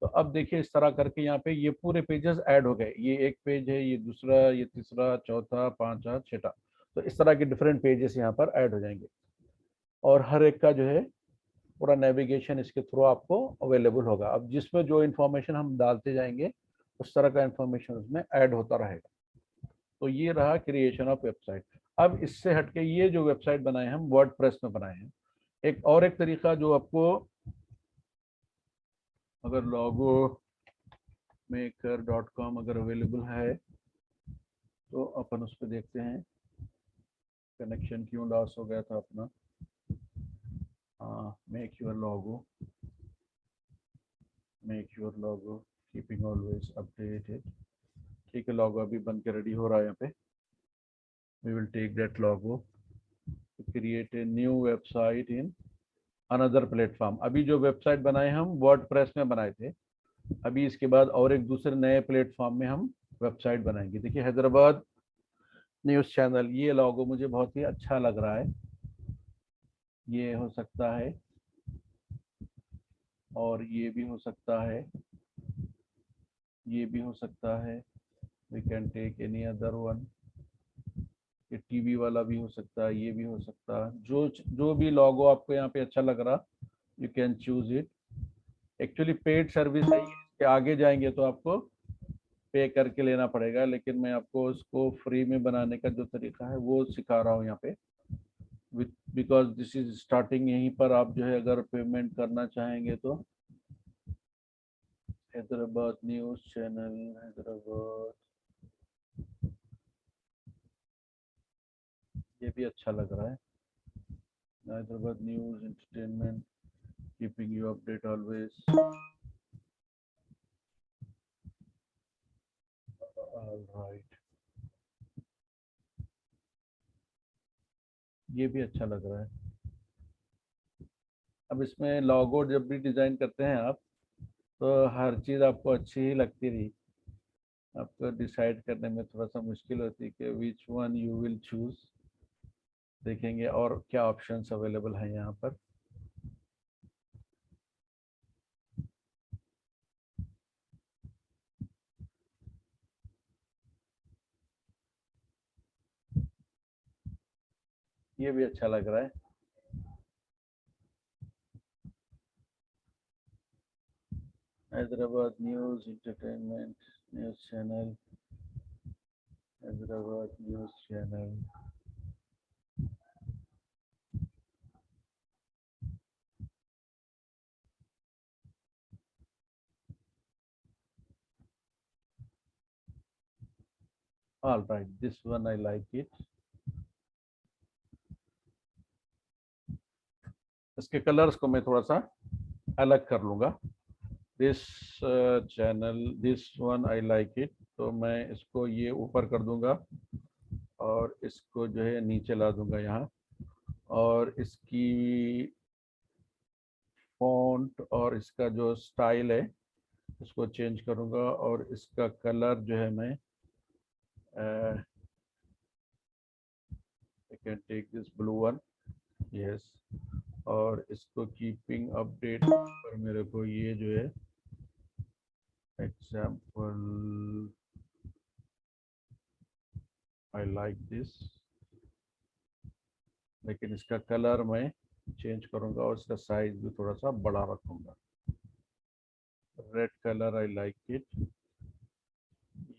तो अब देखिए इस तरह करके यहाँ पे ये पूरे पेजेस ऐड हो गए। ये एक पेज है, ये दूसरा, ये तीसरा, चौथा, पांचवा, छठा। तो इस तरह के डिफरेंट पेजेस यहाँ पर ऐड हो जाएंगे, और हर एक का जो है पूरा नेविगेशन इसके थ्रू आपको अवेलेबल होगा। अब जिसमें जो इन्फॉर्मेशन हम डालते जाएंगे उस तरह का इन्फॉर्मेशन उसमें ऐड होता रहेगा। तो ये रहा क्रिएशन ऑफ वेबसाइट। अब इससे हटके ये जो वेबसाइट बनाए हम वर्डप्रेस में बनाए हैं। एक तरीका जो आपको, अगर लोगो मेकर .com अगर अवेलेबल है तो अपन उस पर देखते हैं। कनेक्शन क्यों लॉस हो गया था अपना। Make your logo keeping always updated. ठीक है, लोगो अभी बन के रेडी हो रहा है यहाँ पे। We will take that logo to create a new website in another platform। अभी जो वेबसाइट बनाए हम वर्डप्रेस में बनाए थे, अभी इसके बाद और एक दूसरे नए प्लेटफॉर्म में हम वेबसाइट बनाएंगे। देखिए हैदराबाद न्यूज़ चैनल, ये लोगो मुझे बहुत ही अच्छा लग रहा है। ये हो सकता है और ये भी हो सकता है, ये भी हो सकता है। We can take any other one. ये टीवी वाला भी हो सकता है, ये भी हो सकता है। जो भी लोगो आपको यहाँ पे अच्छा लग रहा, you can choose it. Actually paid service है, इसके आगे जाएंगे तो आपको पे करके लेना पड़ेगा, लेकिन मैं आपको उसको फ्री में बनाने का जो तरीका है वो सिखा रहा हूँ यहाँ पे। Because this is starting. यहीं पर आप जो है अगर पेमेंट करना चाहेंगे तो हैदराबाद न्यूज़ चैनल, हैदराबाद, ये भी अच्छा लग रहा है। Hyderabad news entertainment, keeping you update always. Alright, ये भी अच्छा लग रहा है। अब इसमें लोगो जब भी डिजाइन करते हैं आप, तो हर चीज़ आपको अच्छी ही लगती रही, आपको डिसाइड करने में थोड़ा सा मुश्किल होती है कि which one you will choose. देखेंगे और क्या ऑप्शंस अवेलेबल हैं यहाँ पर। ये भी अच्छा लग रहा है। Hyderabad news entertainment news channel, Hyderabad news channel. All right, this one I like it. इसके कलर्स को मैं थोड़ा सा अलग कर लूंगा. This channel, this one I like it. तो मैं इसको ये ऊपर कर दूंगा और इसको जो है नीचे ला दूंगा यहाँ, और इसकी फॉन्ट और इसका जो स्टाइल है इसको चेंज करूंगा, और इसका कलर जो है मैं I can take this blue one. Yes. और इसको कीपिंग अपडेट पर मेरे को ये जो है एग्जाम्पल आई लाइक दिस, लेकिन इसका कलर मैं चेंज करूंगा और इसका साइज भी थोड़ा सा बड़ा रखूंगा. Red colour I like it.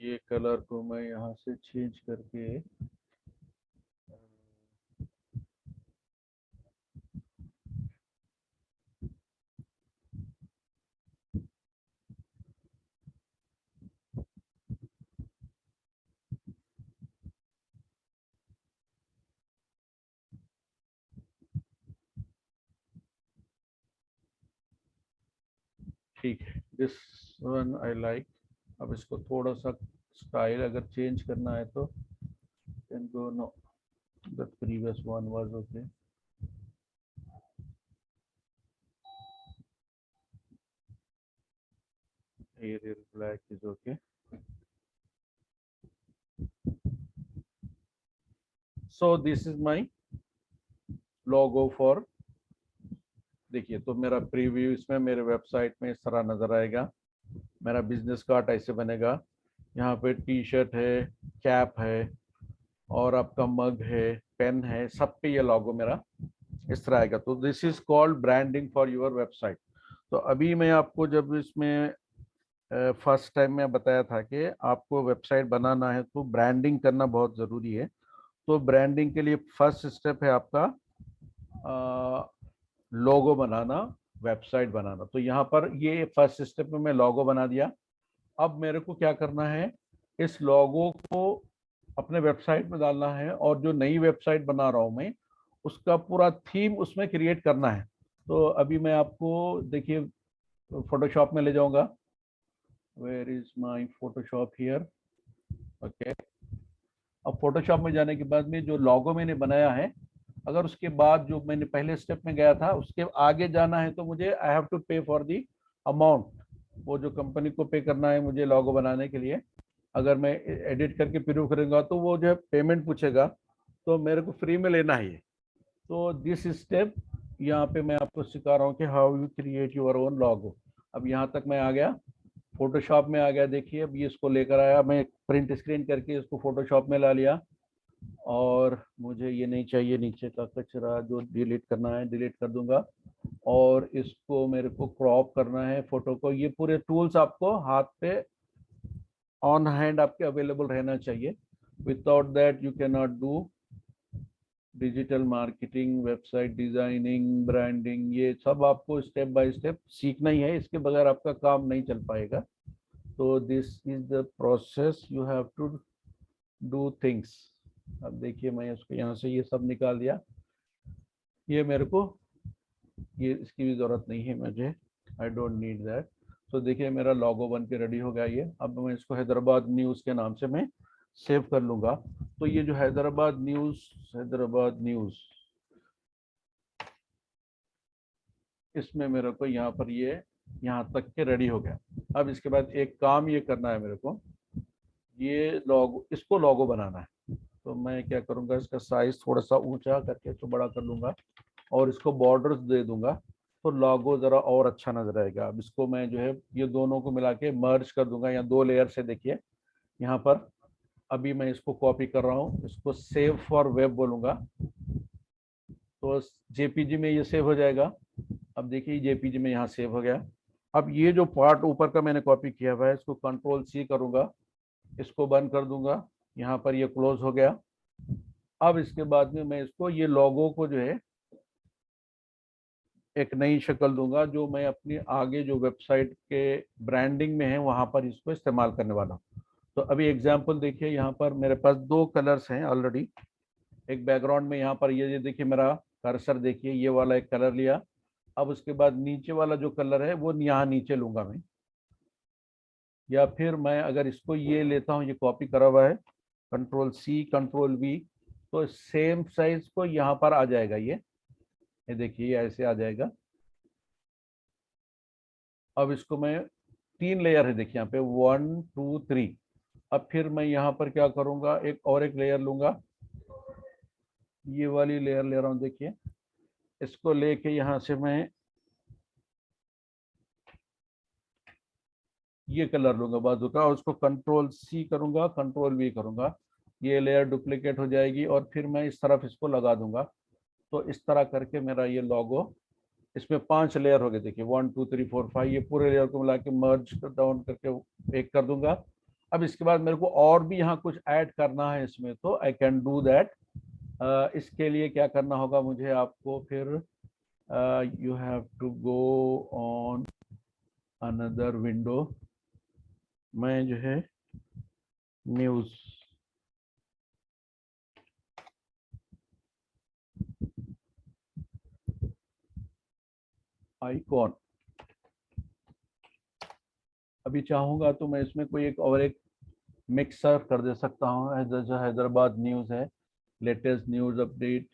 ये कलर को मैं यहाँ से चेंज करके ठीक है. This one I like. अब इसको थोड़ा सा स्टाइल अगर चेंज करना है तो can go. No, the previous one was okay. Arial black is okay. So this is my logo for. देखिए, तो मेरा प्रीव्यू इसमें मेरे वेबसाइट में इस तरह नजर आएगा. मेरा बिजनेस कार्ड ऐसे बनेगा. यहाँ पे टी शर्ट है, कैप है, और आपका मग है, पेन है, सब पे ये लोगो मेरा इस तरह आएगा. तो this is called branding for your website. तो अभी मैं आपको जब इसमें फर्स्ट टाइम में बताया था कि आपको वेबसाइट बनाना है तो ब्रांडिंग करना बहुत ज़रूरी है. तो ब्रांडिंग के लिए फर्स्ट स्टेप है आपका लोगो बनाना, वेबसाइट बनाना. तो यहाँ पर ये फर्स्ट स्टेप में मैं लोगो बना दिया. अब मेरे को क्या करना है, इस लोगो को अपने वेबसाइट में डालना है, और जो नई वेबसाइट बना रहा हूँ मैं उसका पूरा थीम उसमें क्रिएट करना है. तो अभी मैं आपको देखिए फोटोशॉप में ले जाऊंगा. Where is my Photoshop here. Okay. अब फोटोशॉप में जाने के बाद में जो लोगो मैंने बनाया है, अगर उसके बाद जो मैंने पहले स्टेप में गया था उसके आगे जाना है तो मुझे आई हैव टू पे फॉर दी अमाउंट. वो जो कंपनी को पे करना है मुझे लोगो बनाने के लिए, अगर मैं एडिट करके प्रूव करूंगा तो वो जो है पेमेंट पूछेगा, तो मेरे को फ्री में लेना ही है. तो दिस स्टेप यहाँ पे मैं आपको सिखा रहा हूँ कि how you create your own logo. अब यहाँ तक मैं आ गया, फोटोशॉप में आ गया. देखिए अब ये इसको लेकर आया, मैं प्रिंट स्क्रीन करके इसको फोटोशॉप में ला लिया, और मुझे ये नहीं चाहिए नीचे का कचरा जो डिलीट करना है डिलीट कर दूंगा. और इसको मेरे को क्रॉप करना है फोटो को. ये पूरे टूल्स आपको हाथ पे ऑन हैंड आपके अवेलेबल रहना चाहिए. Without that you can not do digital marketing, website designing, branding. ये सब आपको स्टेप बाय स्टेप सीखना ही है, इसके बगैर आपका काम नहीं चल पाएगा. तो this is the process you have to do things. अब देखिए मैं उसको यहाँ से ये सब निकाल दिया. ये मेरे को ये इसकी भी जरूरत नहीं है मुझे, आई डोंट नीड दैट. तो देखिए मेरा लोगो बन के रेडी हो गया ये. अब मैं इसको हैदराबाद न्यूज़ के नाम से मैं सेव कर लूंगा. तो ये जो हैदराबाद न्यूज़ इसमें मेरे को यहाँ पर ये यहाँ तक के रेडी हो गया. अब इसके बाद एक काम ये करना है मेरे को, ये लोगो, इसको लोगो बनाना है. तो मैं क्या करूँगा, इसका साइज थोड़ा सा ऊंचा करके इसको बड़ा कर लूँगा और इसको बॉर्डर्स दे दूंगा, तो लोगो ज़रा और अच्छा नजर आएगा. अब इसको मैं जो है ये दोनों को मिला के मर्ज कर दूंगा या दो लेयर से. देखिए यहाँ पर अभी मैं इसको कॉपी कर रहा हूँ, इसको सेव फॉर वेब बोलूँगा, तो जेपीजी में ये सेव हो जाएगा. अब देखिए जेपीजी में यहाँ सेव हो गया. अब ये जो पार्ट ऊपर का मैंने कॉपी किया हुआ है इसको कंट्रोल सी करूँगा, इसको बंद कर दूंगा. यहाँ पर ये क्लोज हो गया. अब इसके बाद में मैं इसको ये लोगो को जो है एक नई शक्ल दूंगा, जो मैं अपनी आगे जो वेबसाइट के ब्रांडिंग में है वहां पर इसको इस्तेमाल करने वाला हूँ. तो अभी एग्जांपल देखिए, यहाँ पर मेरे पास दो कलर्स हैं ऑलरेडी। एक बैकग्राउंड में यहाँ पर ये देखिए मेरा कर्सर, देखिए ये वाला एक कलर लिया। अब उसके बाद नीचे वाला जो कलर है वो यहाँ नीचे लूंगा मैं, या फिर मैं अगर इसको ये लेता हूँ, ये कॉपी करा हुआ है, कंट्रोल सी कंट्रोल वी, तो सेम साइज को यहाँ पर आ जाएगा। ये देखिए ये ऐसे आ जाएगा। अब इसको मैं, तीन लेयर है देखिए यहाँ पे, 1 2 3। अब फिर मैं यहाँ पर क्या करूँगा, एक लेयर लूंगा, ये वाली लेयर ले रहा हूँ देखिए। इसको लेके यहाँ से मैं ये कलर लूंगा बाजू का, और उसको कंट्रोल सी करूंगा, कंट्रोल वी करूंगा, ये लेयर डुप्लीकेट हो जाएगी, और फिर मैं इस तरफ इसको लगा दूंगा। तो इस तरह करके मेरा ये लोगो, इसमें 5 लेयर हो गए देखिए, 1 2 3 4 5, ये पूरे लेयर को मिला के मर्ज डाउन करके एक कर दूंगा। अब इसके बाद मेरे को और भी यहाँ कुछ ऐड करना है इसमें, तो आई कैन डू दैट। इसके लिए क्या करना होगा मुझे, आपको फिर you have to go on another window. मैं जो है न्यूज़, आइकॉन, अभी चाहूंगा तो मैं इसमें कोई एक मिक्सर कर दे सकता हूँ, जैसे हैदराबाद न्यूज़ है, लेटेस्ट न्यूज़ अपडेट।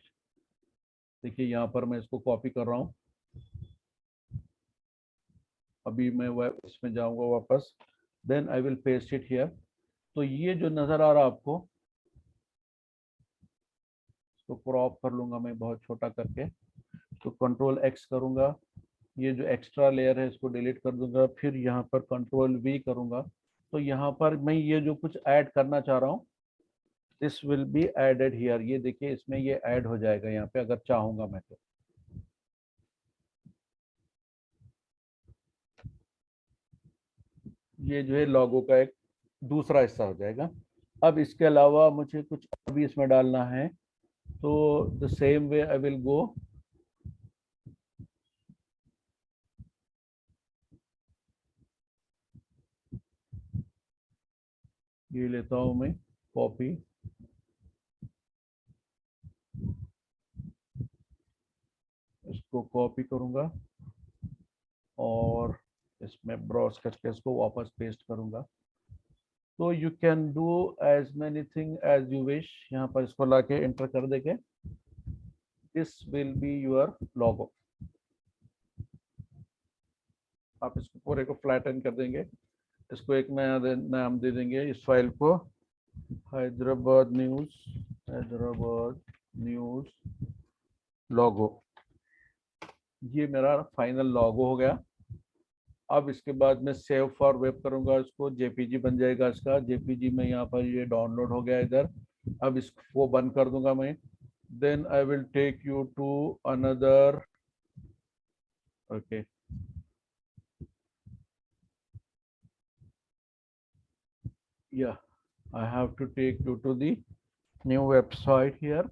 देखिए यहाँ पर मैं इसको कॉपी कर रहा हूँ। अभी मैं इसमें जाऊंगा वापस, then I will paste it here. तो ये जो नज़र आ रहा है आपको, इसको क्रॉप कर लूंगा मैं बहुत छोटा करके, तो कंट्रोल एक्स करूंगा, ये जो एक्स्ट्रा लेयर है इसको डिलीट कर दूंगा, फिर यहाँ पर कंट्रोल वी करूंगा। तो यहाँ पर मैं ये जो कुछ ऐड करना चाह रहा हूँ, this will be added here. ये देखिए इसमें ये ऐड हो जाएगा यहाँ पे, अगर चाहूंगा मैं तो। ये जो है लोगो का एक दूसरा हिस्सा हो जाएगा। अब इसके अलावा मुझे कुछ अभी इसमें डालना है, तो the same way I will गो, ये लेता हूं मैं कॉपी, इसको कॉपी करूंगा और इसमें ब्राउज करके इसको वापस पेस्ट करूंगा। तो you can do as many thing as you wish. यहाँ पर इसको लाके एंटर कर देंगे, this will be your logo. आप इसको पूरे को फ्लैटन कर देंगे, इसको एक नया नाम दे देंगे इस फाइल को, हैदराबाद न्यूज़, हैदराबाद न्यूज़ लोगो। ये मेरा फाइनल लोगो हो गया। अब इसके बाद मैं सेव फॉर वेब करूंगा, इसको जेपीजी बन जाएगा इसका, जेपीजी में यहाँ पर ये डाउनलोड हो गया इधर। अब इसको बंद कर दूंगा मैं, then I will take you to another, okay, yeah, I have to take you to the new website here।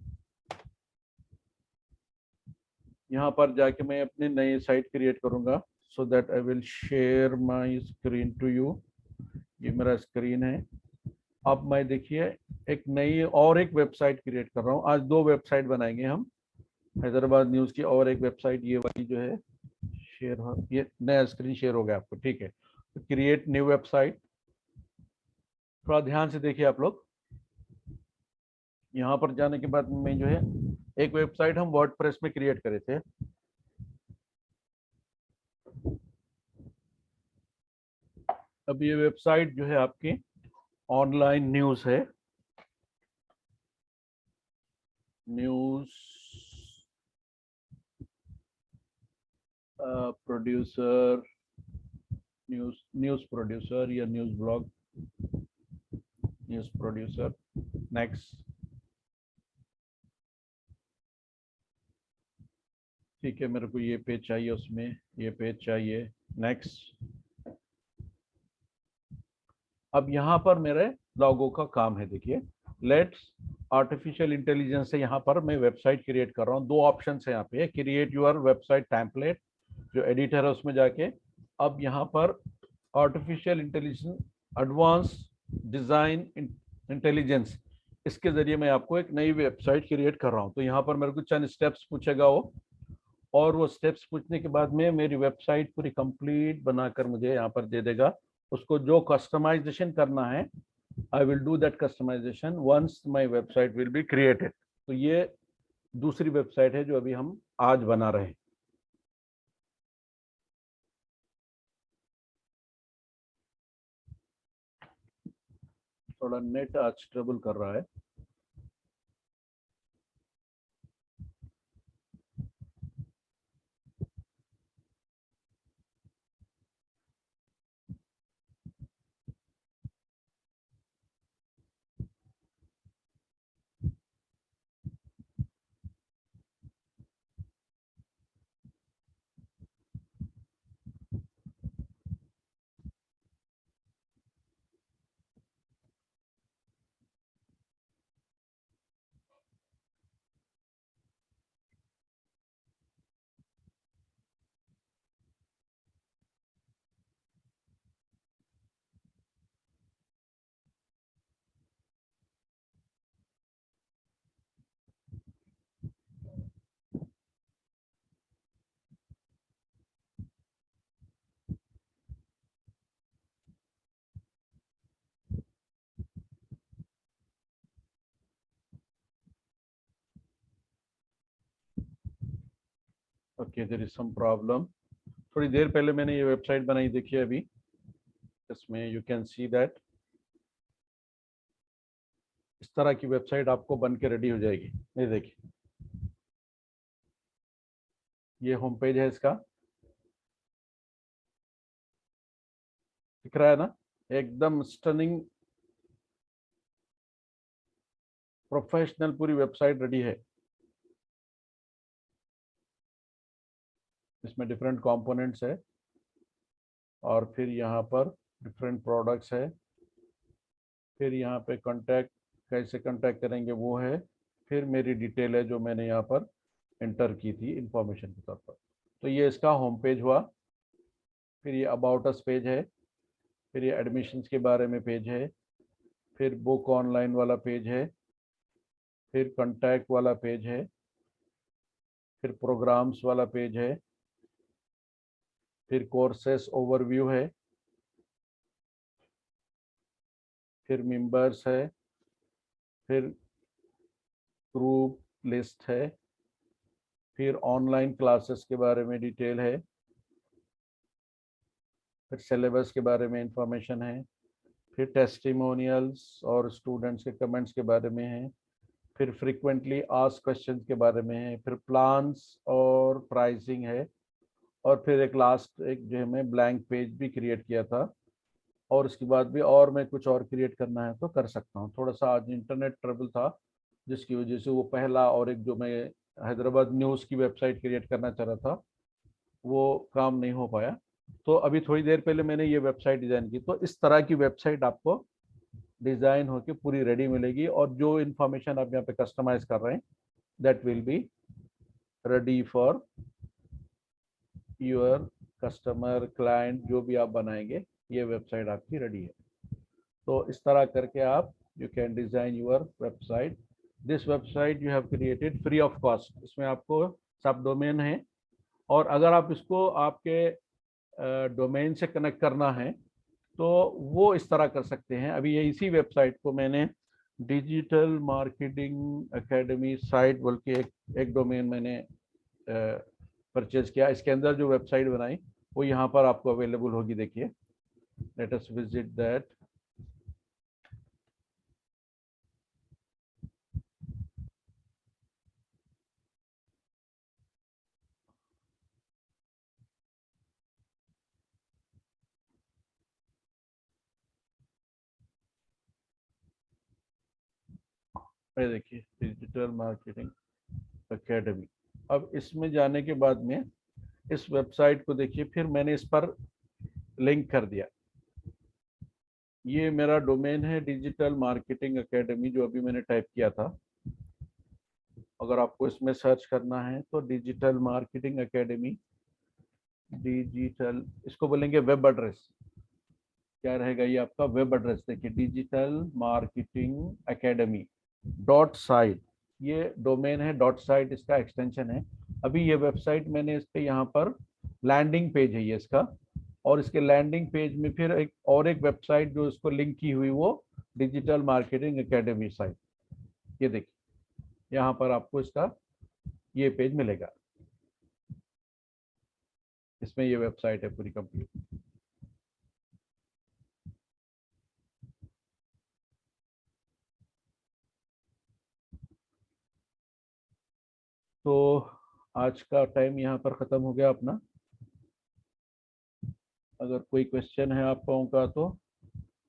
यहाँ पर जाके मैं अपनी नई साइट क्रिएट करूंगा, so that I will share my screen to you. ये मेरा स्क्रीन है। अब मैं देखिए एक नई और एक वेबसाइट क्रिएट कर रहा हूँ। आज दो वेबसाइट बनाएंगे हम, हैदराबाद न्यूज़ की और एक वेबसाइट ये वाली जो है शेयर हो, ये नया स्क्रीन शेयर हो गया आपको, ठीक है। तो क्रिएट न्यू वेबसाइट, थोड़ा ध्यान से देखिए आप लोग। यहाँ पर जाने के बाद मैं जो है, एक वेबसाइट हम वर्डप्रेस में क्रिएट करे थे, अब ये वेबसाइट जो है आपकी ऑनलाइन न्यूज़ है, न्यूज़ प्रोड्यूसर, न्यूज़ प्रोड्यूसर या news blog, news producer, next. ठीक है, मेरे को ये पेज चाहिए, उसमें ये पेज चाहिए, नेक्स्ट। अब यहाँ पर मेरे लोगो का काम है, देखिए लेट्स आर्टिफिशियल इंटेलिजेंस से यहाँ पर मैं वेबसाइट क्रिएट कर रहा हूँ। दो ऑप्शन है यहाँ पे, क्रिएट यूर वेबसाइट टेम्पलेट, जो एडिटर है उसमें जाके, अब यहाँ पर artificial intelligence advance design intelligence, इसके जरिए मैं आपको एक नई वेबसाइट क्रिएट कर रहा हूँ। तो यहाँ पर मेरे को चंद स्टेप्स पूछेगा वो, और वो स्टेप्स पूछने के बाद में मेरी वेबसाइट पूरी कंप्लीट बनाकर मुझे यहाँ पर दे देगा। उसको जो कस्टमाइजेशन करना है, I will do that customization once my website will be created. तो ये दूसरी वेबसाइट है जो अभी हम आज बना रहे हैं। थोड़ा नेट आज ट्रबल कर रहा है। Okay, there is some problem. थोड़ी देर पहले मैंने ये वेबसाइट बनाई, देखिए अभी इसमें यू कैन सी दैट इस तरह की वेबसाइट आपको बन के रेडी हो जाएगी। ये देखिए, ये होम पेज है इसका, दिख रहा है ना, एकदम स्टनिंग प्रोफेशनल पूरी वेबसाइट रेडी है। इसमें डिफरेंट कंपोनेंट्स है, और फिर यहाँ पर डिफरेंट प्रोडक्ट्स है, फिर यहाँ पे कांटेक्ट, कैसे कांटेक्ट करेंगे वो है, फिर मेरी डिटेल है जो मैंने यहाँ पर एंटर की थी इंफॉर्मेशन के तौर पर। तो ये इसका होम पेज हुआ। फिर ये अबाउट अस पेज है, फिर ये एडमिशन्स के बारे में पेज है, फिर बुक ऑनलाइन वाला पेज है, फिर कांटेक्ट वाला पेज है, फिर प्रोग्राम्स वाला पेज है, फिर कोर्सेस ओवरव्यू है, फिर मेंबर्स है, फिर ग्रुप लिस्ट है, फिर ऑनलाइन क्लासेस के बारे में डिटेल है, फिर सिलेबस के बारे में इंफॉर्मेशन है, फिर टेस्टिमोनियल्स और स्टूडेंट्स के कमेंट्स के बारे में है, फिर फ्रीक्वेंटली आस्क्ड क्वेश्चंस के बारे में है, फिर प्लान्स और प्राइसिंग है, और फिर एक लास्ट एक जो है मैं ब्लैंक पेज भी क्रिएट किया था। और उसके बाद भी और मैं कुछ और क्रिएट करना है तो कर सकता हूँ। थोड़ा सा आज इंटरनेट ट्रबल था, जिसकी वजह से वो पहला और एक जो मैं हैदराबाद न्यूज़ की वेबसाइट क्रिएट करना चाह रहा था वो काम नहीं हो पाया। तो अभी थोड़ी देर पहले मैंने ये वेबसाइट डिज़ाइन की। तो इस तरह की वेबसाइट आपको डिज़ाइन होके पूरी रेडी मिलेगी, और जो इन्फॉर्मेशन आप यहाँ पे कस्टमाइज कर रहे हैं that will be ready for your customer client. जो भी आप बनाएंगे ये वेबसाइट आपकी रेडी है। तो इस तरह करके आप you can design your website. This website you have created free of cost. इसमें आपको सब डोमेन है, और अगर आप इसको आपके डोमेन से कनेक्ट करना है तो वो इस तरह कर सकते हैं। अभी ये इसी वेबसाइट को मैंने डिजिटल मार्केटिंग एकेडमी साइट बोल के एक डोमेन मैंने परचेज किया। इसके अंदर जो वेबसाइट बनाई वो यहाँ पर आपको अवेलेबल होगी। देखिए, लेट अस विजिट दैट। ये देखिए, डिजिटल मार्केटिंग एकेडमी। अब इसमें जाने के बाद में इस वेबसाइट को देखिए, फिर मैंने इस पर लिंक कर दिया। ये मेरा डोमेन है डिजिटल मार्केटिंग एकेडमी, जो अभी मैंने टाइप किया था। अगर आपको इसमें सर्च करना है तो डिजिटल मार्केटिंग एकेडमी, डिजिटल इसको बोलेंगे वेब एड्रेस। क्या रहेगा ये आपका वेब एड्रेस देखिए, digital marketing academy dot site, ये डोमेन है, डॉट साइट इसका एक्सटेंशन है। अभी ये वेबसाइट मैंने इस पे यहाँ पर लैंडिंग पेज है ये इसका, और इसके लैंडिंग पेज में फिर एक वेबसाइट जो इसको लिंक की हुई वो डिजिटल मार्केटिंग एकेडमी साइट। ये देखिए यहाँ पर आपको इसका ये पेज मिलेगा, इसमें ये वेबसाइट है पूरी कंप्लीट। तो आज का टाइम यहाँ पर ख़त्म हो गया अपना। अगर कोई क्वेश्चन है आप लोगों का तो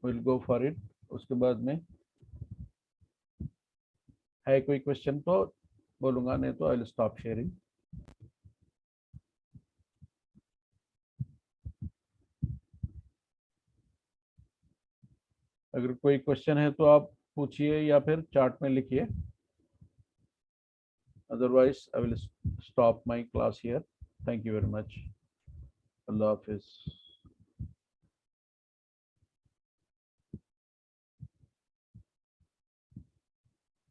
विल गो फॉर इट। उसके बाद में है कोई क्वेश्चन तो बोलूँगा, नहीं तो आई विल स्टॉप शेयरिंग। अगर कोई क्वेश्चन है तो आप पूछिए या फिर चार्ट में लिखिए, otherwise I will stop my class here. Thank you very much. अल्लाह हाफिज़।